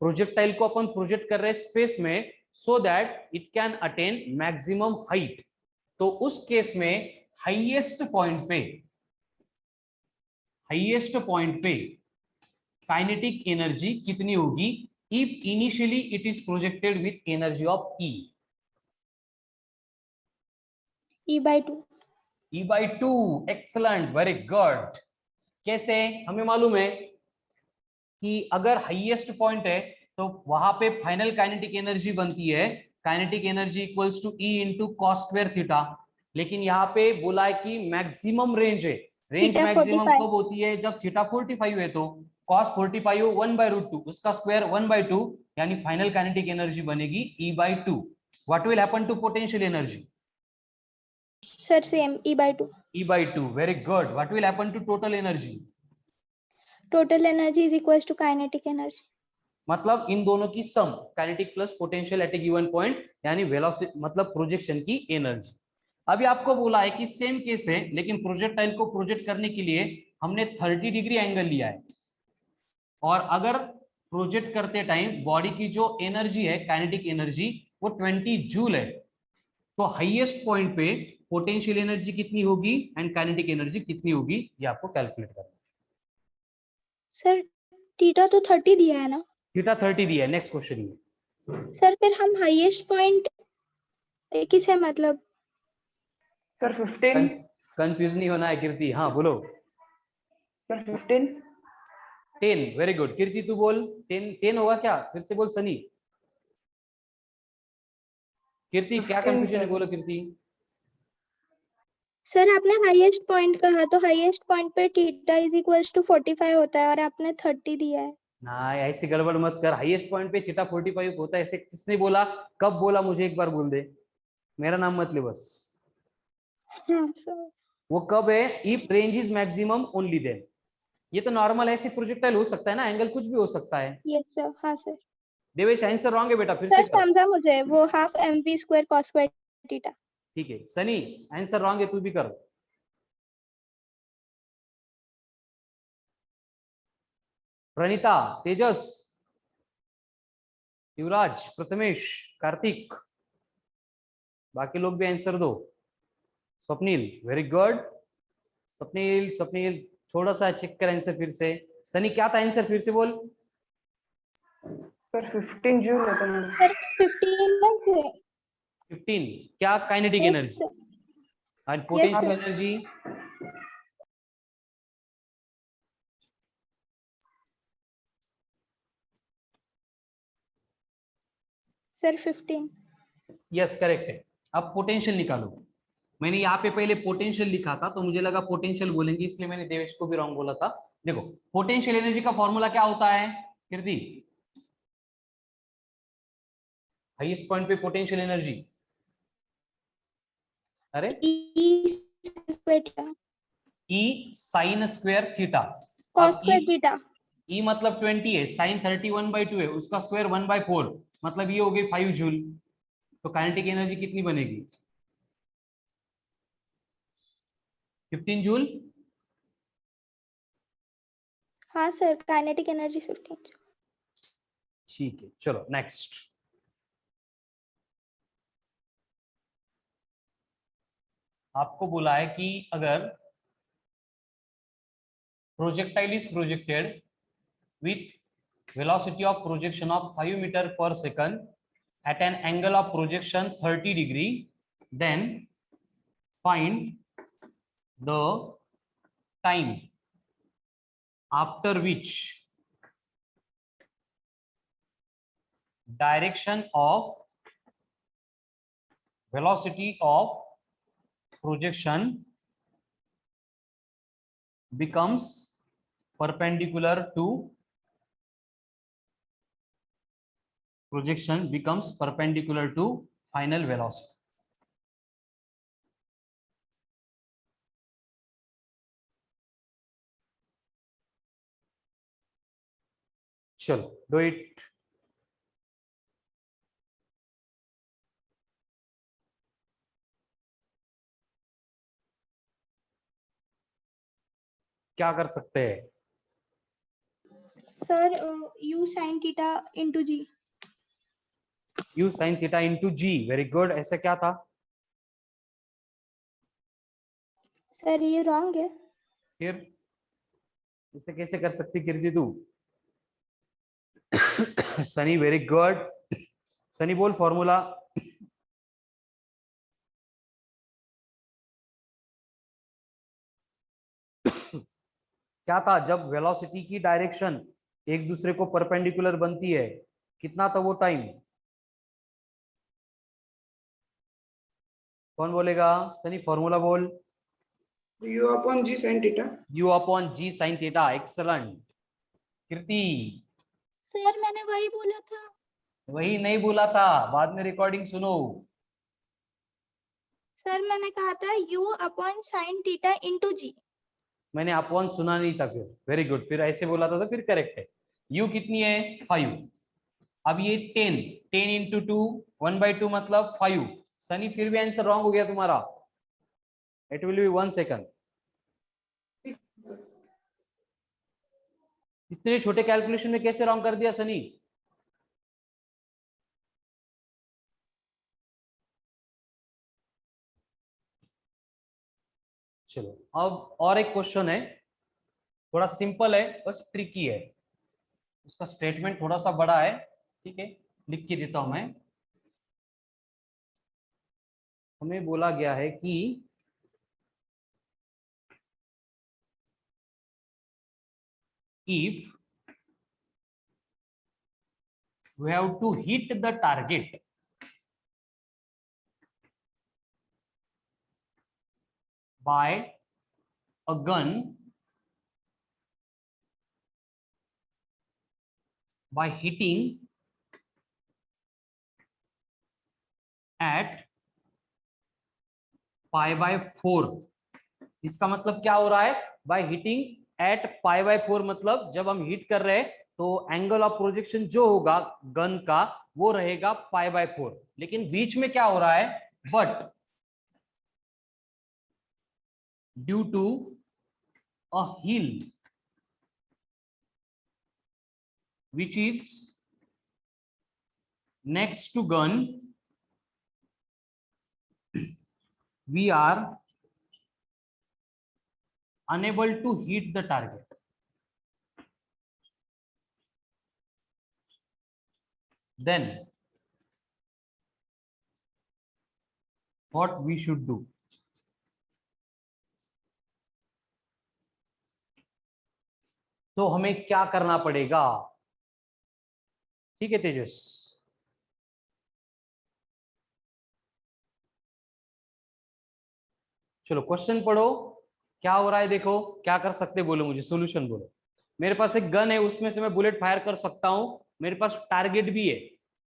projectile को अपन प्रोजेक्ट कर रहे हैं स्पेस में so that it can attain maximum height, तो उस केस में हाईएस्ट पॉइंट पे काइनेटिक एनर्जी कितनी होगी if initially it is projected with energy of E? E/2। E/2, excellent, very good. कैसे, हमें मालूम है कि अगर हाईएस्ट पॉइंट है तो वहां पे फाइनल काइनेटिक एनर्जी बनती है, kinetic energy equals to E into cos square theta, लेकिन यहाँ पे बोला है कि मैक्सिमम रेंज है, रेंज थीटा मैक्सिमम 45। कब होती है, जब थीटा 45 है, तो cos 45 हो 1/√2, उसका स्क्वायर 1/2, यानी फाइनल काइनेटिक एनर्जी बनेगी E/2। What will happen to potential energy? Sir same E/2। E/2, very good. What will happen to total energy? Total energy is equal to kinetic energy. मतलब इन दोनों की sum, kinetic plus potential at a given point, यानी velocity मतलब projection की energy. अभी आपको बोला है कि सेम केस है, लेकिन प्रोजेक्टाइल को प्रोजेक्ट करने के लिए हमने 30 डिग्री एंगल लिया है, और अगर प्रोजेक्ट करते टाइम बॉडी की जो एनर्जी है, काइनेटिक एनर्जी, वो 20 जूल है, तो हाईएस्ट पॉइंट पे पोटेंशियल एनर्जी कितनी होगी एंड काइनेटिक एनर्जी कितनी होगी, ये आपको कैलकुलेट करना है। सर थीटा तो 30 दिया है ना। थीटा 30 दिया है। नेक्स्ट क्वेश्चन ये, सर फिर हम हाईएस्ट पॉइंट किसे मतलब। सर 15। कंफ्यूज नहीं होना है कीर्ति, हाँ बोलो। सर 15। 10, very good. कीर्ति तू बोल, 10 होगा क्या, फिर से बोल सनी। कीर्ति क्या 15 कंफ्यूजन है, सर। बोलो कीर्ति। सर आपने हाईएस्ट पॉइंट कहा, तो हाईएस्ट पॉइंट पे थीटा इज इक्वल टू 45 होता है और आपने 30 दिया है। ना, ऐसी गड़बड़ मत कर, हाईएस्ट पॉइंट पे थीटा 45 होता है, ऐसे किसने बोला, कब बोला, मुझे एक बार बोल दे, मेरा नाम मत ले बस। हाँ सर। वो कब है, if range is maximum only then. ये तो नॉर्मल ऐसे प्रोजेक्टाइल हो सकता है ना, एंगल कुछ भी हो सकता है। Yes sir. हाँ सर। देवेश आंसर रॉन्ग है बेटा, फिर से सर कर। समझा मुझे, वो half mv² cos square theta. ठीक है सनी, आंसर रॉन्ग है, तू भी कर। प्रणीता, तेजस, युवराज, प्रथमेश, कार्तिक, बाकी लोग भी आंसर दो। Swapnil, very good. स्वप्निल, स्वप्निल थोड़ा सा चेक कर आंसर फिर से। सनी क्या था आंसर, फिर से बोल। सर 15 जूल होता है। सर 15 15 क्या kinetic energy and potential energy? Sir 15। Yes correct है। अब पोटेंशियल निकालो। मैंने यहाँ पे पहले पोटेंशियल लिखा था तो मुझे लगा पोटेंशियल बोलेंगे, इसलिए मैंने देवेश को भी रॉन्ग बोला था। देखो पोटेंशियल एनर्जी का फॉर्मूला क्या होता है कीर्ति? हाईएस्ट पॉइंट पे पोटेंशियल एनर्जी, अरे E square theta E sign square theta. Cos अब स्क्वायर थीटा। ई मतलब 20 है, साइन 31/2 है, उसका स्क्वायर 1/4, मतलब ये हो गई 5 जूल। तो काइनेटिक एनर्जी कितनी बनेगी? 15 जूल। हाँ सर, काइनेटिक एनर्जी 15। ठीक है, चलो नेक्स्ट। आपको बोला है कि अगर projectile is projected with velocity of projection of 5 metre per second at an angle of projection 30 degree, then find the time after which direction of velocity of projection becomes perpendicular to final velocity. चलो do it. क्या कर सकते हैं? Sir u sin theta into g। u sin theta into g, very good. ऐसा क्या था? Sir ये wrong है। फिर इसे कैसे कर सकती कीर्ति तू? Sunny, very good. सनी बोल फॉर्मूला। क्या था जब वेलोसिटी की डायरेक्शन एक दूसरे को परपेंडिकुलर बनती है, कितना था वो टाइम? कौन बोलेगा? सनी फॉर्मूला बोल। u upon g sin theta। u upon g sine theta, excellent. Kirti, sir मैंने वही बोला था। वही नहीं बोला था, बाद में रिकॉर्डिंग सुनो। सर मैंने कहा था u upon sin theta into g। मैंने अपॉन सुना नहीं था फिर। वेरी गुड, फिर ऐसे बोला था तो फिर करेक्ट है। u कितनी है? 5। अब ये 10 इंटू 2 1/2 मतलब 5। सनी फिर भी आंसर रॉन्ग हो गया तुम्हारा। It will B 1 second. इतने छोटे कैलकुलेशन में कैसे रॉन्ग कर दिया सनी? चलो अब और एक क्वेश्चन है, थोड़ा सिंपल है बस ट्रिकी है। उसका स्टेटमेंट थोड़ा सा बड़ा है, ठीक है, लिख के देता हूं मैं। हमें बोला गया है कि if we have to hit the target by a gun by hitting at π/4। इसका मतलब क्या हो रहा है? बाय हिटिंग एट π/4 मतलब जब हम हिट कर रहे हैं तो एंगल ऑफ प्रोजेक्शन जो होगा गन का वो रहेगा π/4, लेकिन बीच में क्या हो रहा है? But due to a hill which is next to gun we are unable to hit the target. Then what we should do? तो हमें क्या करना पड़ेगा? ठीक है तेजस, चलो क्वेश्चन पढ़ो, क्या हो रहा है देखो, क्या कर सकते बोलो, मुझे सॉल्यूशन बोलो। मेरे पास एक गन है, उसमें से मैं बुलेट फायर कर सकता हूं, मेरे पास टारगेट भी है,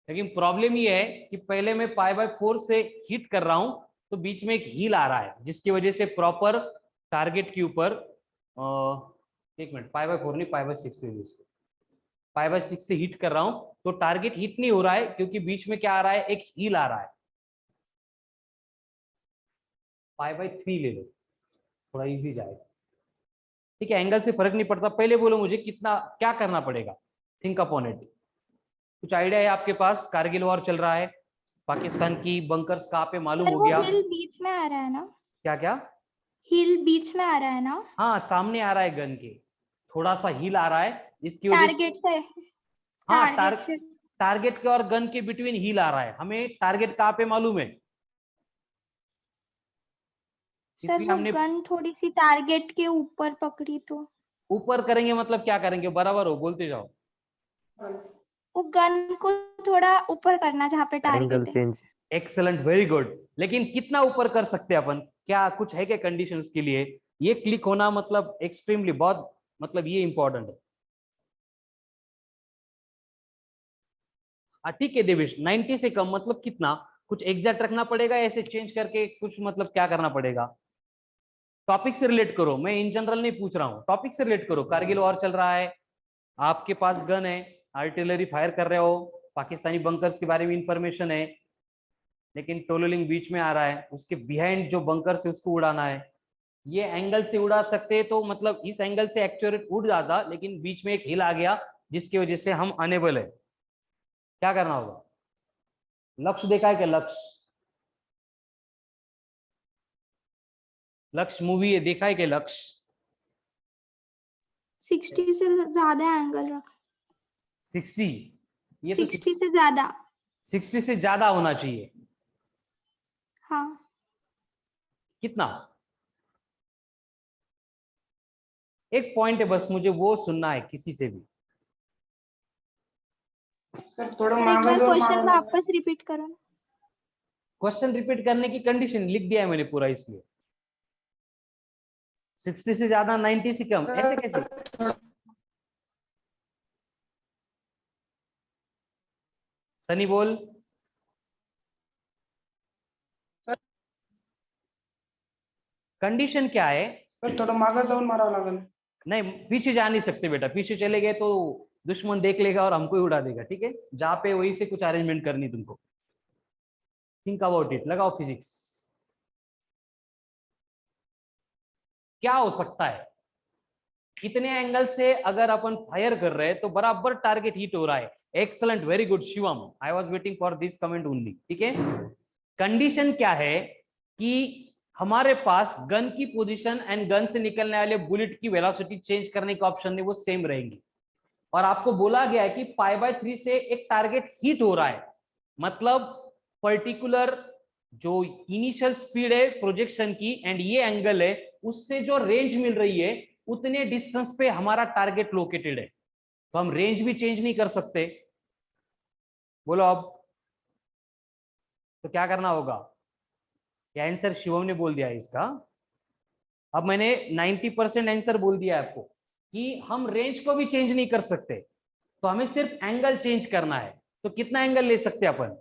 लेकिन प्रॉब्लम ये है कि पहले मैं π/4 से हिट कर रहा हूं, तो बीच में एक हील आ रहा है, जिसकी वजह से प्रॉपर टारगेट के ऊपर एक मिनट, π/4 नहीं π/6 ले लो इसको, π/6 से हिट कर रहा हूं, तो टारगेट हिट नहीं हो रहा है, क्योंकि बीच में क्या आ रहा है, एक हील आ रहा है। π/3 ले लो, थोड़ा इजी जाएगा। ठीक है, एंगल से फर्क नहीं पड़ता। पहले बोलो मुझे कितना, क्या करना पड़ेगा, थिंक अपॉन इट। कुछ आइडिया है आपके पास? कारगिल वॉर चल रहा है, पाकिस्तान की बंकर्स कहाँ पे मालूम सर हो वो गया? हिल बीच में आ रहा है ना? क्या क्या? हिल बीच में आ रहा है ना? हाँ, सामने आ रहा है गन के, थोड़ा सा हिल आ रहा है, इसकी वजह से टारगेट से, हाँ टारगेट से। टारगेट के और गन के बिटवीन हिल आ रहा है। हमें टारगेट कहाँ पे मालूम है, सर इसलिए वो हमने गन थोड़ी सी टारगेट के ऊपर पकड़ी, तो ऊपर करेंगे मतलब क्या करेंगे, बराबर हो, बोलते जाओ। वो गन को थोड़ा ऊपर करना जहाँ पे एंगल टारगेट है। चेंज। Excellent, very good. लेकिन कितना ऊपर कर सकते हैं अपन, क्या कुछ है क्या कंडीशन उसके लिए? ये क्लिक होना मतलब एक्सट्रीमली, बहुत मतलब ये इंपॉर्टेंट है। ठीक है देवेश, 90 से कम मतलब कितना, कुछ एग्जैक्ट रखना पड़ेगा, ऐसे चेंज करके कुछ मतलब क्या करना पड़ेगा? टॉपिक से रिलेट करो, मैं इन जनरल नहीं पूछ रहा हूँ, टॉपिक से रिलेट करो। कारगिल वॉर चल रहा है, आपके पास गन है, आर्टिलरी फायर कर रहे हो, पाकिस्तानी बंकर्स के बारे में इंफॉर्मेशन है, लेकिन टोलोलिंग बीच में आ रहा है, उसके बिहाइंड जो बंकर्स है उसको उड़ाना है। ये एंगल से उड़ा सकते, तो मतलब इस एंगल से एक्चुअली उड़ जाता, लेकिन बीच में एक हिल आ गया, जिसकी वजह से हम अनेबल है। क्या करना होगा? लक्ष्य देखा है क्या? लक्ष्य मूवी है, देखा है क्या लक्ष्य? 60 से ज्यादा एंगल रख, 60, ये तो 60 से ज्यादा। 60 से ज्यादा होना चाहिए। हाँ कितना? एक पॉइंट है बस, मुझे वो सुनना है किसी से भी। सर थोड़ा सर एक मांगा बार जो क्वेश्चन मारा। वापस रिपीट करो ना। क्वेश्चन रिपीट करने की कंडीशन लिख दिया है मैंने पूरा, इसलिए 60 से ज्यादा, 90 से कम, ऐसे कैसे? सनी बोल। कंडीशन क्या है? सर थोडं मागं जाऊन मारावं लागेल। नहीं, पीछे जा नहीं सकते बेटा, पीछे चले गए तो दुश्मन देख लेगा और हमको ही उड़ा देगा। ठीक है, जहां पे वही से कुछ अरेंजमेंट करनी तुमको। थिंक अबाउट इट, लगाओ फिजिक्स। क्या हो सकता है? कितने एंगल से अगर अपन फायर कर रहे हैं तो बराबर टारगेट हिट हो रहा है। Excellent, very good Shivam, I was waiting for this comment only. ठीक है, कंडीशन क्या है कि हमारे पास गन की पोजीशन एंड गन से निकलने वाले बुलेट की वेलोसिटी चेंज करने का ऑप्शन नहीं, वो सेम रहेंगी। और आपको बोला गया है कि π/3 से एक टारगेट हिट हो रहा है, मतलब पर्टिकुलर जो इनिशियल स्पीड है प्रोजेक्शन की एंड ये एंगल है, उससे जो रेंज मिल रही है उतने डिस्टेंस पे हमारा टारगेट लोकेटेड है, तो हम रेंज भी चेंज नहीं कर सकते। बोलो अब, तो क्या करना होगा? क्या आंसर शिवम ने बोल दिया है इसका? अब मैंने 90% आंसर बोल दिया आपको कि हम रेंज को भी चेंज नहीं कर सकते, तो हमें सिर्फ एंगल चेंज करना है। तो कितना एंगल ले सकते हैं अपन?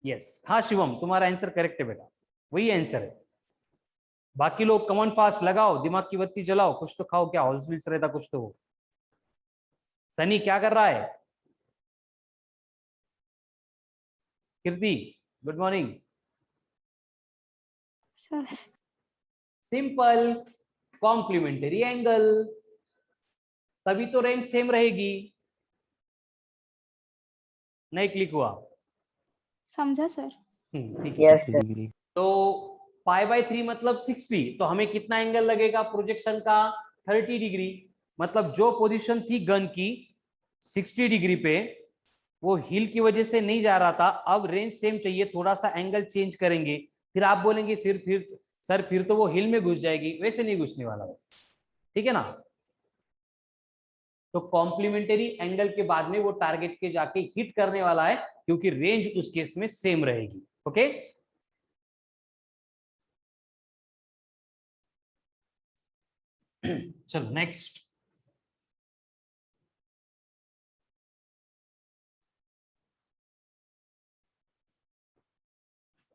यस, हाँ शिवम, तुम्हारा आंसर करेक्ट है बेटा, वही आंसर है। बाकी लोग कमन फास्ट लगाओ, दिमाग की बत्ती जलाओ, कुछ तो खाओ, क्या हॉल्सविल्स रहता कुछ तो हो। सनी क्या कर रहा है? Kirti, good morning. Sir simple, complementary angle, तभी तो रेंज सेम रहेगी। नहीं क्लिक हुआ? समझा सर? ठीक है। Yes, 30 sir. डिग्री। तो पाई बाय 3 मतलब 60, तो हमें कितना एंगल लगेगा प्रोजेक्शन का? 30 डिग्री। मतलब जो पोजीशन थी गन की 60 डिग्री पे, वो हिल की वजह से नहीं जा रहा था, अब रेंज सेम चाहिए, थोड़ा सा एंगल चेंज करेंगे, फिर आप बोलेंगे सर फिर तो वो हिल में घुस जाएगी, वैसे नहीं घुसने वाला वो, ठीक है ना। तो कॉम्प्लीमेंटरी एंगल के बाद में वो टारगेट के जाके हिट करने वाला है, क्योंकि रेंज उस केस में सेम रहेगी। ओके, चलो नेक्स्ट।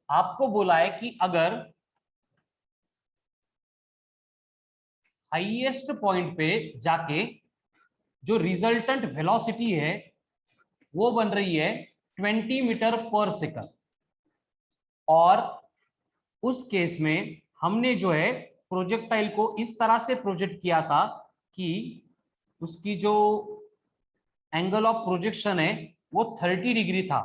आपको बोला है कि अगर हाईएस्ट पॉइंट पे जाके जो रिजल्टेंट वेलोसिटी है वो बन रही है 20 मीटर पर सेकंड, और उस केस में हमने जो है प्रोजेक्टाइल को इस तरह से प्रोजेक्ट किया था कि उसकी जो एंगल ऑफ प्रोजेक्शन है वो 30 डिग्री था।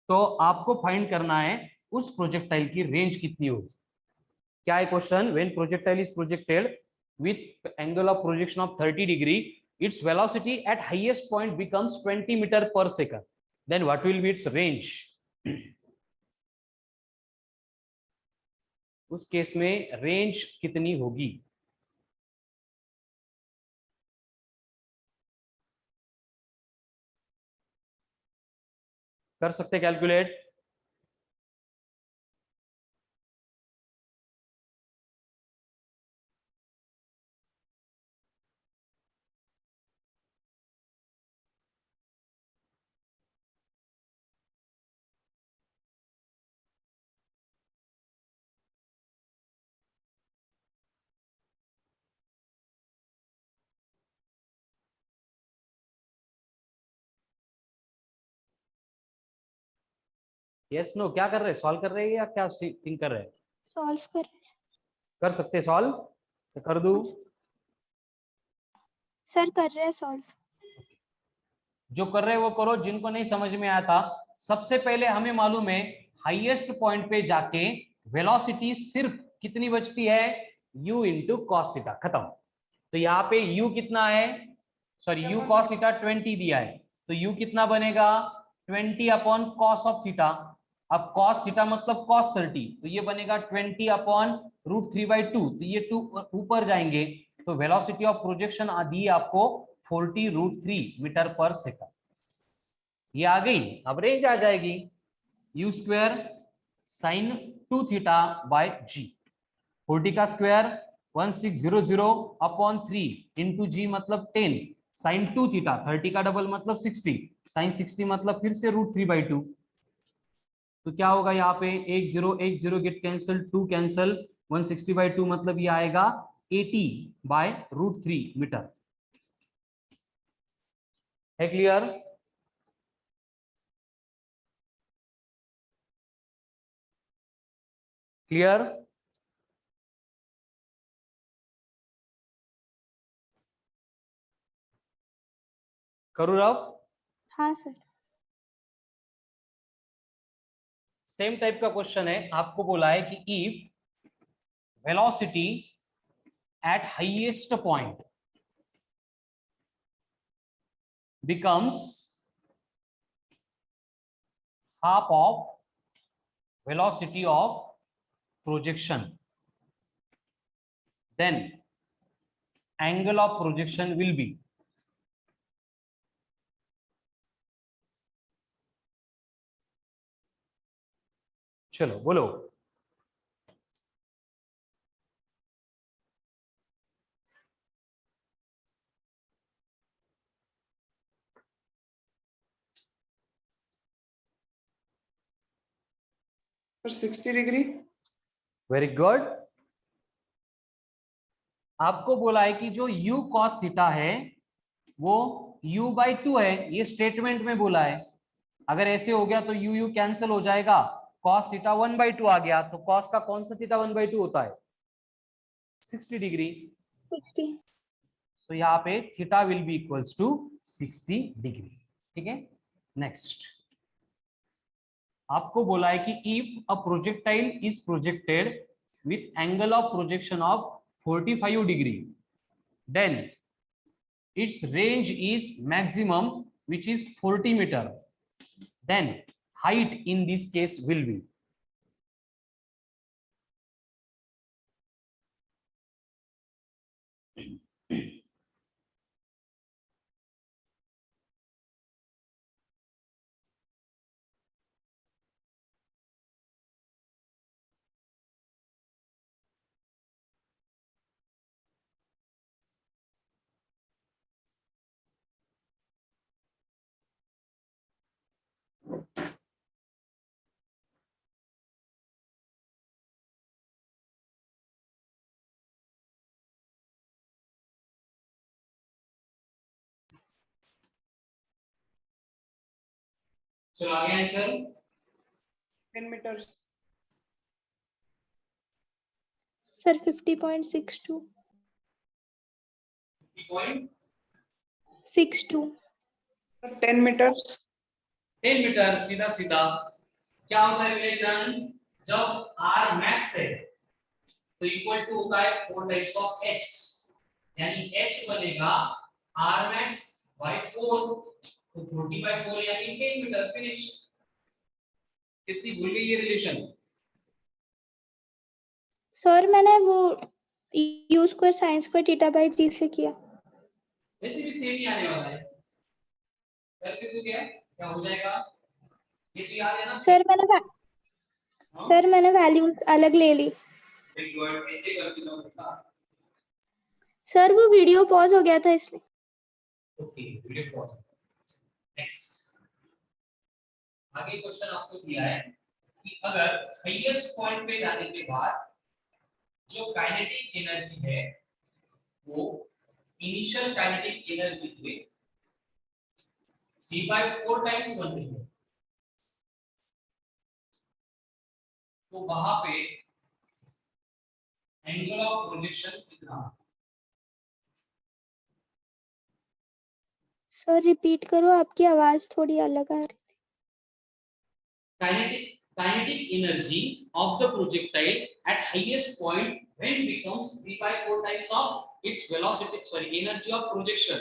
तो आपको फाइंड करना है उस प्रोजेक्टाइल की रेंज कितनी होगी। क्या है question? When projectile is projected with angle of projection of 30 degree, its velocity at highest point becomes 20 meter per second, then what will be its range? उस केस में रेंज कितनी होगी? कर सकते कैलकुलेट? यस नो, क्या कर रहे हैं? सॉल्व कर रहे हैं या क्या थिंक कर रहे हैं? सॉल्व कर रहे हैं कर सकते सॉल्व? तो कर दूं? सर, कर रहे हैं सॉल्व। जो कर रहे हैं वो करो, जिनको नहीं समझ में आया था, सबसे पहले हमें मालूम है हाईएस्ट पॉइंट पे जाके वेलोसिटी सिर्फ कितनी बचती है? u इंटू कॉस थीटा, खत्म। तो यहाँ पे u कितना है? सॉरी, u कॉस थीटा 20 दिया है, तो u कितना बनेगा? 20 अपॉन कॉस ऑफ थीटा। अब कॉस थीटा मतलब कॉस 30, तो ये बनेगा 20 अपॉन √3/2, तो ये 2 ऊपर जाएंगे, तो वेलोसिटी ऑफ प्रोजेक्शन दी आपको 40√3 मीटर पर सेकंड। ये आ गई। अब रेंज आ जाएगी u square sine 2 theta by g. 40 का स्क्वायर 1600 अपॉन 3 इंटू जी मतलब 10 साइन 2 थीटा, 30 का डबल मतलब 60 साइन 60 मतलब फिर से √3/2। तो क्या होगा यहाँ पे? 10 गेट कैंसिल, 2 कैंसिल, 160/2 मतलब ये आएगा 80/√3 मीटर। है क्लियर? क्लियर? करूँ रफ? हाँ सर। सेम टाइप का क्वेश्चन है, आपको बोला है कि if velocity at highest point becomes half of velocity of projection, then angle of projection will be. चलो बोलो। Sir, 60 degree. Very good. आपको बोला है कि जो u cos थीटा है वो u/2 है, ये स्टेटमेंट में बोला है। अगर ऐसे हो गया तो u कैंसिल हो जाएगा, cos थीटा 1/2 आ गया, तो cos का कौन सा थीटा 1/2 होता है? 60 डिग्री। 60। सो यहाँ पे theta will be equals to 60 degree. ठीक है, नेक्स्ट। आपको बोला है कि if a projectile is projected with angle of projection of 45 degree, then its range is maximum which is 40 meter, then height in this case will be. चलो आगे answer 10 meters. Sir 50.62 62 10 meters. 10 metre सीधा सीधा क्या होता है relation, जब r max है तो इक्वल टू होता है 4 टाइप्स ऑफ h, यानी h बनेगा r मैक्स बाय 4, तो 40/4 यानी 10 मीटर, फिनिश। कितनी भूल गई ये रिलेशन? सर मैंने वो u square sine square theta by g से किया। वैसे भी सेम ही आने वाला है, करके तो क्या हो जाएगा, ये तो याद है ना सर मैंने हाँ? सर मैंने वैल्यू अलग ले ली। एक वर्ड ऐसे करके दो उसका। सर वो वीडियो पॉज हो गया था इसलिए। Okay video pause. नेक्स्ट आगे क्वेश्चन आपको दिया है कि अगर हाईएस्ट पॉइंट पे जाने के बाद जो काइनेटिक एनर्जी है वो इनिशियल काइनेटिक एनर्जी के 3/4 टाइम्स बन रही है, तो वहां पे एंगल ऑफ प्रोजेक्शन कितना? सर रिपीट करो, आपकी आवाज थोड़ी अलग आ रही। Kinetic energy of the projectile at highest point when becomes 3/4 times of its velocity, energy of projection,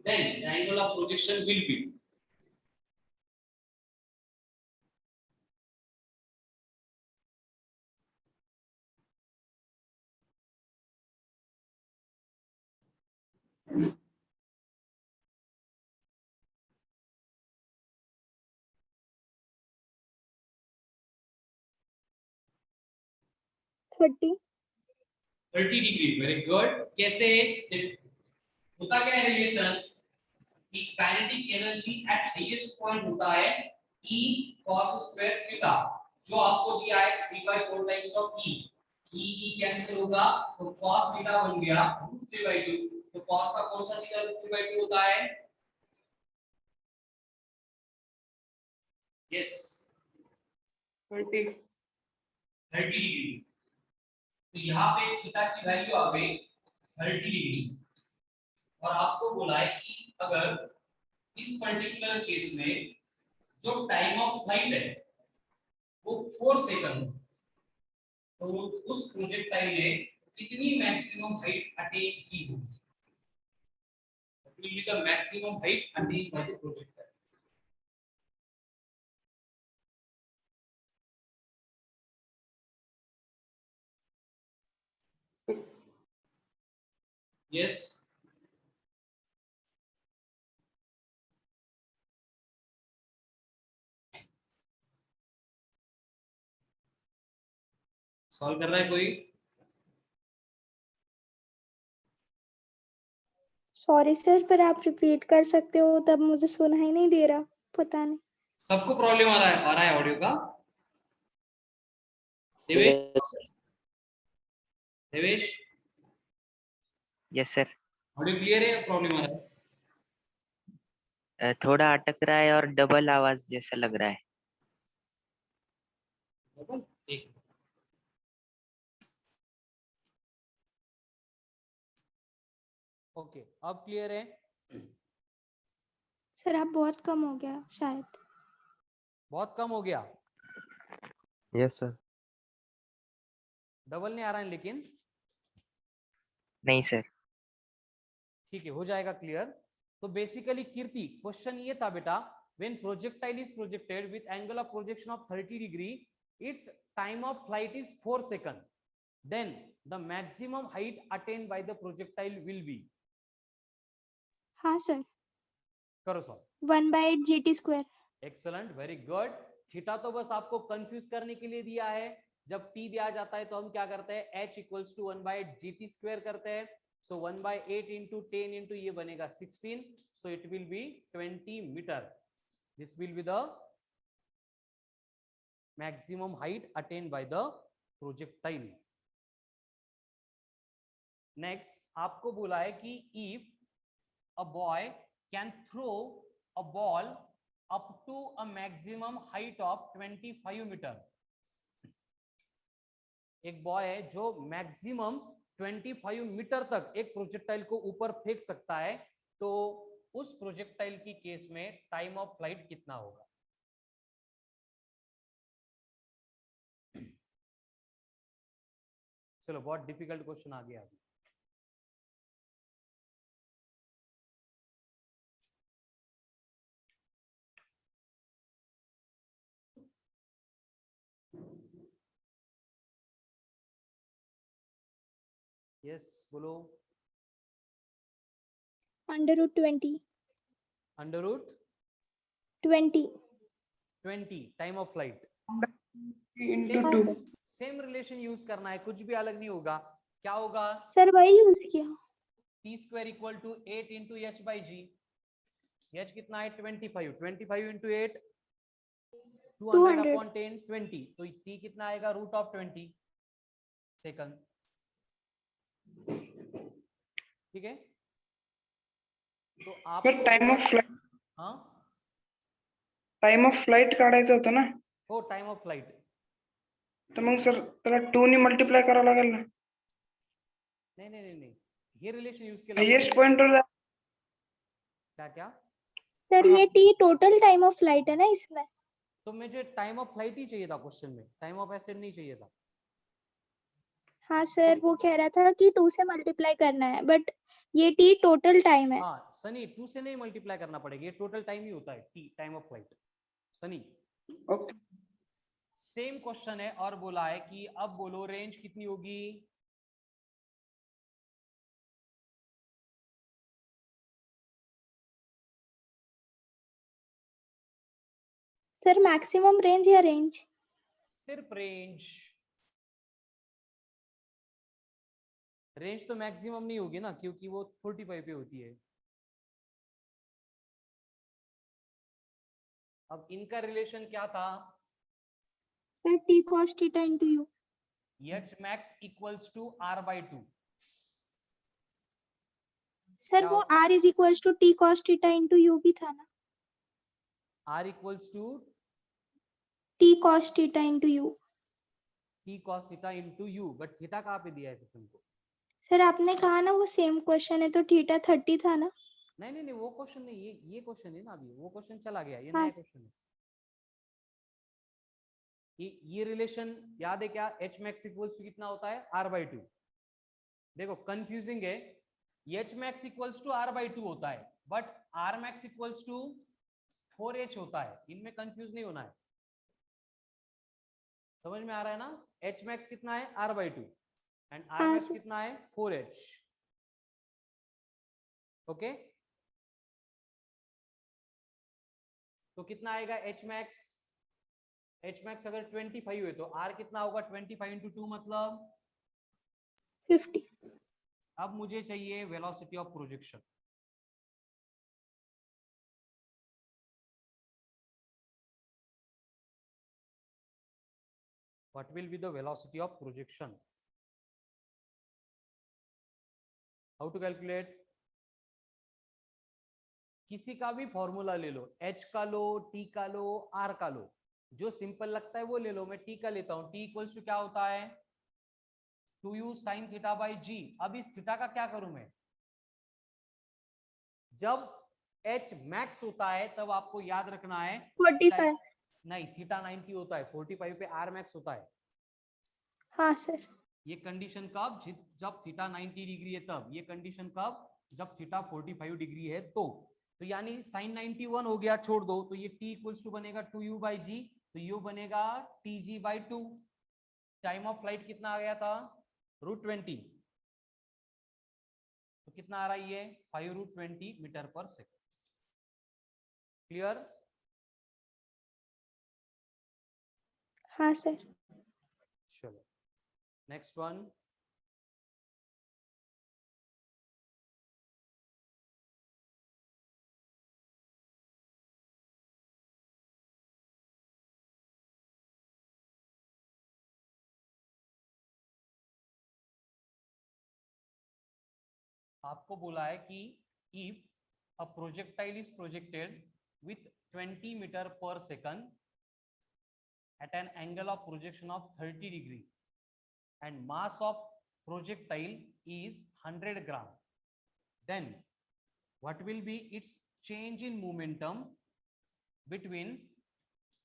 then the angle of projection will be. Thirty 30 degree. Very good. कैसे होता क्या है रिलेशन कि kinetic energy at highest point होता है E cos square theta, जो आपको दिया है 3/4 times of E। E cancel होगा तो cos थीटा बन गया √3/2, तो cos का कौन सा थीटा √3/2 होता है? यस 30. 30 डिग्री। तो यहाँ पे थीटा की वैल्यू आ गई 30 डिग्री, और आपको बोला है कि अगर इस पर्टिकुलर केस में जो टाइम ऑफ फ्लाइट है वो 4 सेकंड, तो उस प्रोजेक्टाइल ने कितनी मैक्सिमम हाइट अटेन की होगी? The maximum height attain by the projectile. Yes solve कर रहा है कोई? सॉरी सर, पर आप रिपीट कर सकते हो, तब मुझे सुनाई नहीं दे रहा, पता नहीं। सबको प्रॉब्लम आ रहा है ऑडियो का? Devesh Devesh yes sir. Audio clear है, प्रॉब्लम आ रहा है? थोड़ा अटक रहा है और डबल आवाज जैसा लग रहा है। ठीक। ओके अब क्लियर है? सर आप बहुत कम हो गया शायद। बहुत कम हो गया। Yes sir. डबल नहीं आ रहा है लेकिन नहीं सर। ठीक है, हो जाएगा क्लियर। तो बेसिकली कीर्ति, क्वेश्चन ये था बेटा, when projectile is projected with angle of projection of 30 degree, its time of flight is 4 second, then the maximum height attend by the projectile will be. हाँ सर, करो solve. 1/8 GT square. Excellent, very good. Theta तो बस आपको confuse करने के लिए दिया है। जब टी दिया जाता है तो हम क्या करते हैं, h equals to 1/8 GT square करते हैं। सो 1/8 इंटू 10 इंटू ये बनेगा 16, so it will be 20 metre. This will be the maximum height attend by the projectile. Next आपको बोला है कि if a boy can throw a ball up to a maximum height of 25 metre. एक boy है जो maximum 25 metre तक एक projectile को ऊपर फेंक सकता है, तो उस प्रोजेक्टाइल की केस में टाइम ऑफ फ्लाइट कितना होगा? चलो, बहुत डिफिकल्ट क्वेश्चन आ गया अभी। यस बोलो। √20 √20 20। Time of flight. into हाँ 2. सर, सेम रिलेशन यूज करना है, कुछ भी अलग नहीं होगा। क्या होगा? सर वही यूज किया। T square equal to 8 into h by g. H कितना है? 25। 25 इंटू 8 200 200। अपॉन 10 20। तो टी कितना आएगा? √20 सेकंड। ठीक है, तो सर आपको टाइम बोला, ऑफ फ्लाइट, हाँ टाइम ऑफ फ्लाइट काढायचं होतं ना, हो टाइम ऑफ फ्लाइट। तर मग सर त्याला 2 ने मल्टिप्लाय करावं लागेल ना. नहीं नहीं नहीं नहीं, ये रिलेशन यूज केला हायेस्ट आपण। पॉइंटवर क्या क्या? सर ये T total time of flight है ना इसमें। तो मुझे टाइम ऑफ फ्लाइट ही चाहिए था क्वेश्चन में, टाइम ऑफ एसेट नहीं चाहिए था। हाँ सर, वो कह रहा था कि 2 से मल्टीप्लाई करना है, बट ये T टोटल टाइम है। हाँ सनी, 2 से नहीं मल्टीप्लाई करना पड़ेगा, ये टोटल टाइम ही होता है T, time of flight. Sunny okay. Same question है और बोला है कि अब बोलो रेंज कितनी होगी? सर मैक्सिमम रेंज या रेंज? सिर्फ रेंज। रेंज तो मैक्सिमम नहीं होगी ना, क्योंकि वो 45 पे होती है। अब इनका रिलेशन क्या था? Sir T cos theta into u. H max equals to R/2। Sir वो R is equals to T cos theta into u भी था ना। R equals to T cos theta into u. T cos theta into u, but theta कहाँ पे दिया है फिर तुमको? सर आपने कहा ना वो सेम क्वेश्चन है, तो थीटा 30 था ना। नहीं नहीं नहीं, वो क्वेश्चन नहीं, ये क्वेश्चन है ना, अभी वो क्वेश्चन चला गया, ये हाँ नया क्वेश्चन है। ये रिलेशन याद है क्या? एच मैक्स इक्वल्स टू कितना होता है? R/2। देखो कंफ्यूजिंग है, H max equals to R/2 होता है, but R max equals to 4H होता है। इनमें कंफ्यूज नहीं होना है, समझ में आ रहा है ना? एच मैक्स कितना है? R/2 एंड R हाँ मैक्स सर। कितना है? 4H। ओके, तो कितना आएगा एच मैक्स? एच मैक्स अगर 25 है तो R कितना होगा? 25 इंटू 2 मतलब 50। अब मुझे चाहिए velocity of projection. What will be the velocity of projection? How to calculate? किसी का भी फॉर्मूला ले लो, H का लो, T का लो, R का लो, जो सिंपल लगता है वो ले लो। मैं T का लेता हूं। T इक्वल्स टू क्या होता है? 2u sin थीटा बाई जी। अब इस थीटा का क्या करूं मैं? जब H मैक्स होता है तब आपको याद रखना है थीटा 45। नहीं, थीटा 90 होता है, 45 पे आर मैक्स होता है। हाँ सर। ये कंडीशन कब, जब थीटा 90 डिग्री है तब। ये कंडीशन कब, जब थीटा 45 डिग्री है तो यानी साइन 91 हो गया, छोड़ दो, तो ये t इक्वल्स टू बनेगा 2u/g, तो u बनेगा tg/2। टाइम ऑफ फ्लाइट कितना आ गया था, √20, तो कितना आ रहा है ये 5√20 मीटर पर सेकेंड। क्लियर? हाँ सर। चलो नेक्स्ट वन। आपको बोला है कि if a projectile is projected with 20 metre per second at an angle of projection of 30 degree and mass of projectile is 100 gram, then what will be its change in momentum between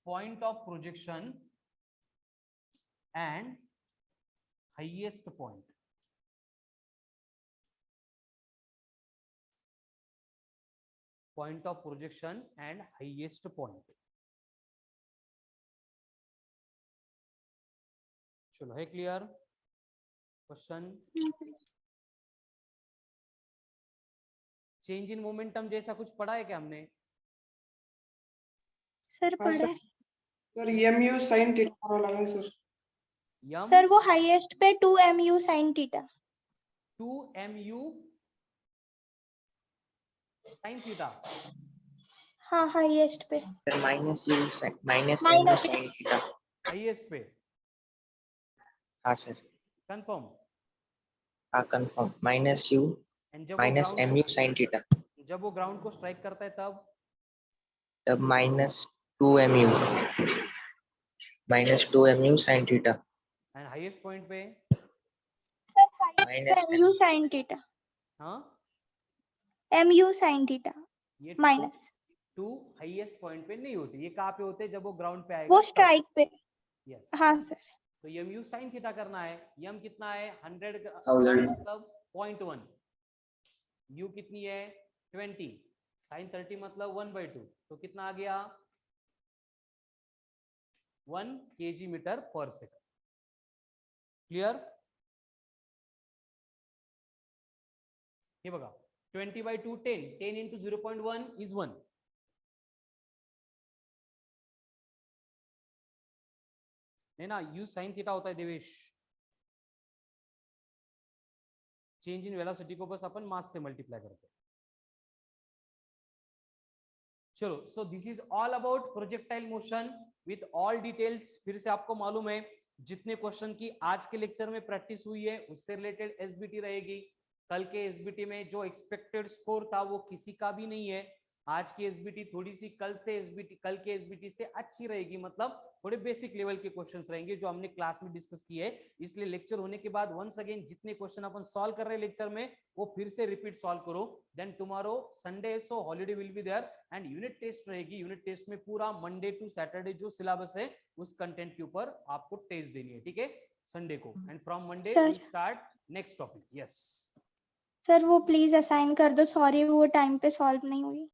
point of projection and highest point? Point of projection and highest point. चलो है clear? Question, change in momentum जैसा कुछ पढ़ा है क्या हमने? Sir हाँ पढ़ा है। सर mu sin थीटा वाला है सर। यम सर वो हाईएस्ट पे 2 mu sin theta. 2 mu sin theta. हाँ हाईएस्ट पे। Sir minus mu Minus. sin theta. Highest पे हाँ सर। कंफर्म। हाँ कंफर्म, माइनस u एंड जब माइनस mu sin थीटा, जब वो ग्राउंड को स्ट्राइक करता है तब minus 2mu sin theta. And highest point पे सर हाईएस्ट Minus पे mu sin थीटा। हाँ mu sin थीटा ये माइनस। 2 हाईएस्ट पॉइंट पे नहीं होती, ये कहाँ पे होते हैं, जब वो ग्राउंड पे आएगा वो स्ट्राइक पे। यस। हाँ सर। तो mu sin थीटा करना है। यम कितना है 100 1000 मतलब 0.1, u कितनी है 20, sin 30 मतलब 1/2, तो कितना आ गया 1 kg metre per second. Clear? हे बघा 20/2 10 into 0.1 is 1. नहीं ना, u sin थीटा होता है देवेश। चेंज इन वेलोसिटी को बस अपन मास से मल्टीप्लाई करते हैं। चलो, so this is all about projectile motion with all details. फिर से आपको मालूम है जितने क्वेश्चन की आज के लेक्चर में प्रैक्टिस हुई है उससे रिलेटेड एसबीटी रहेगी। कल के एसबीटी में जो एक्सपेक्टेड स्कोर था वो किसी का भी नहीं है। आज की एसबीटी थोड़ी सी कल के एसबीटी से अच्छी रहेगी, मतलब थोड़े बेसिक लेवल के क्वेश्चंस रहेंगे जो हमने क्लास में डिस्कस किए। इसलिए लेक्चर होने के बाद वंस अगेन जितने क्वेश्चन अपन सॉल्व कर रहे हैं लेक्चर में वो फिर से रिपीट सॉल्व करो। Then tomorrow Sunday so holiday will be there and unit test रहेगी। यूनिट टेस्ट में पूरा मंडे टू सैटरडे जो सिलेबस है उस कंटेंट के ऊपर आपको टेस्ट देनी है, ठीक है, संडे को। And from Monday sir. Will start next topic. Yes sir वो प्लीज असाइन कर दो, सॉरी वो टाइम पे सॉल्व नहीं हुई।